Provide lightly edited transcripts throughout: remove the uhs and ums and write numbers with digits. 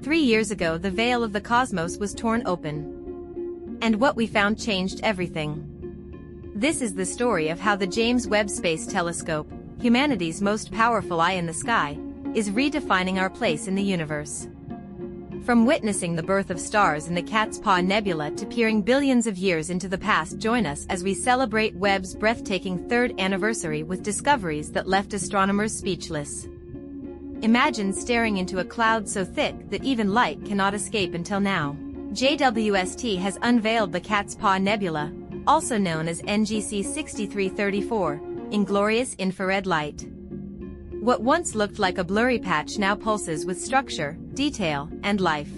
3 years ago, the veil of the cosmos was torn open. And what we found changed everything. This is the story of how the James Webb Space Telescope, humanity's most powerful eye in the sky, is redefining our place in the universe. From witnessing the birth of stars in the catspawnebula to peering billions of years into the past, join us as we celebrate Webb's breathtaking 3rd anniversary with discoveries that left astronomers speechless. Imagine staring into a cloud so thick that even light cannot escape until now. JWST has unveiled the catspawnebula, also known as NGC 6334, in glorious infrared light. What once looked like a blurry patch now pulses with structure, detail, and life.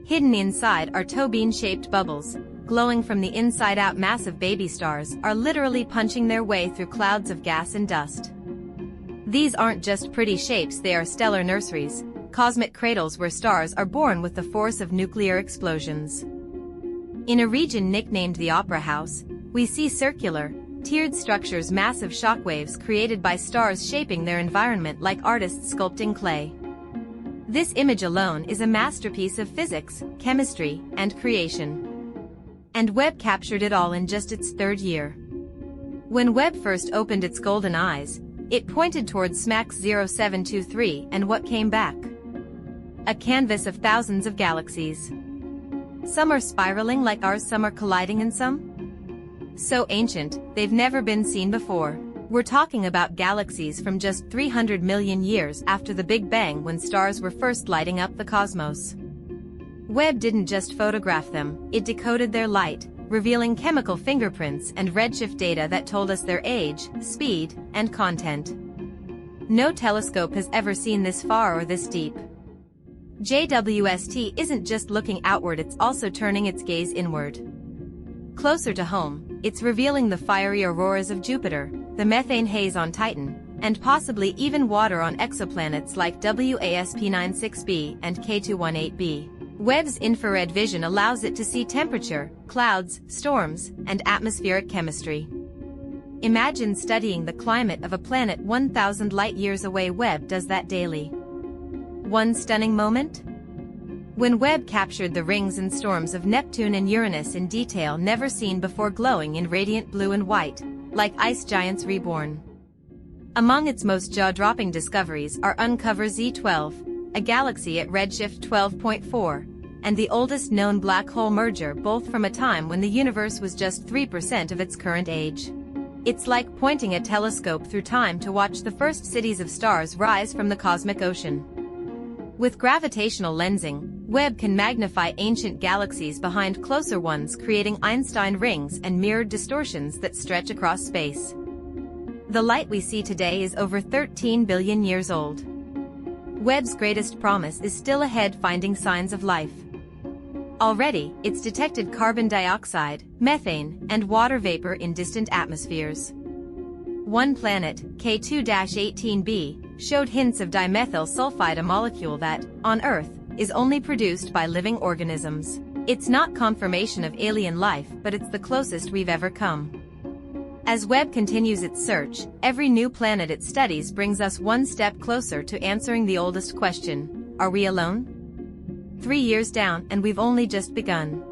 Hidden inside are toe bean-shaped bubbles, glowing from the inside out. Massive baby stars are literally punching their way through clouds of gas and dust. These aren't just pretty shapes, they are stellar nurseries, cosmic cradles where stars are born with the force of nuclear explosions. In a region nicknamed the Opera House, we see circular, tiered structures, massive shockwaves created by stars shaping their environment like artists sculpting clay. This image alone is a masterpiece of physics, chemistry, and creation. And Webb captured it all in just its 3rd year. When Webb first opened its golden eyes, it pointed towards SMACS 0723, and what came back? A canvas of thousands of galaxies. Some are spiraling like ours, some are colliding, and some so ancient, they've never been seen before. We're talking about galaxies from just 300 million years after the Big Bang, when stars were first lighting up the cosmos. Webb didn't just photograph them, it decoded their light, revealing chemical fingerprints and redshift data that told us their age, speed, and content. No telescope has ever seen this far or this deep. JWST isn't just looking outward, it's also turning its gaze inward. Closer to home, it's revealing the fiery auroras of Jupiter, the methane haze on Titan, and possibly even water on exoplanets like WASP-96b and K218b. Webb's infrared vision allows it to see temperature, clouds, storms, and atmospheric chemistry. Imagine studying the climate of a planet 1,000 light-years away. Webb does that daily. One stunning moment? When Webb captured the rings and storms of Neptune and Uranus in detail never seen before, glowing in radiant blue and white, like ice giants reborn. Among its most jaw-dropping discoveries are Uncover Z12, a galaxy at redshift 12.4, and the oldest known black hole merger, both from a time when the universe was just 3% of its current age. It's like pointing a telescope through time to watch the first cities of stars rise from the cosmic ocean. With gravitational lensing, Webb can magnify ancient galaxies behind closer ones, creating Einstein rings and mirrored distortions that stretch across space. The light we see today is over 13 billion years old. Webb's greatest promise is still ahead, finding signs of life. Already, it's detected carbon dioxide, methane, and water vapor in distant atmospheres. One planet, K2-18b, showed hints of dimethyl sulfide, a molecule that, on Earth, is only produced by living organisms. It's not confirmation of alien life, but it's the closest we've ever come. As Webb continues its search, every new planet it studies brings us one step closer to answering the oldest question: are we alone? 3 years down, and we've only just begun.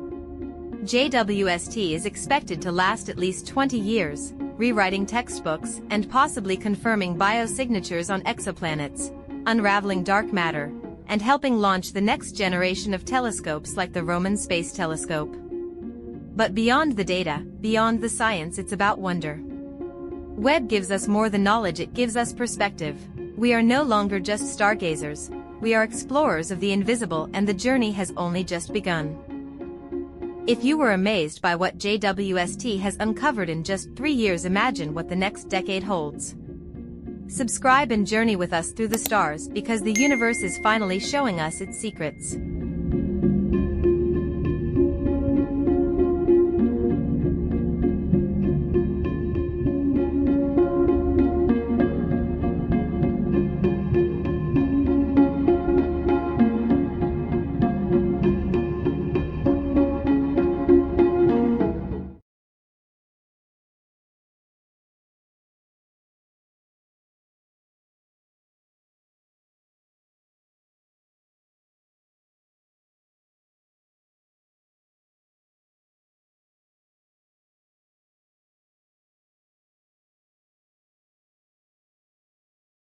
JWST is expected to last at least 20 years, rewriting textbooks and possibly confirming biosignatures on exoplanets, unraveling dark matter, and helping launch the next generation of telescopes like the Roman Space Telescope. But beyond the data, beyond the science, it's about wonder. Webb gives us more than knowledge, it gives us perspective. We are no longer just stargazers, we are explorers of the invisible, and the journey has only just begun. If you were amazed by what JWST has uncovered in just 3 years, imagine what the next decade holds. Subscribe and journey with us through the stars, because the universe is finally showing us its secrets.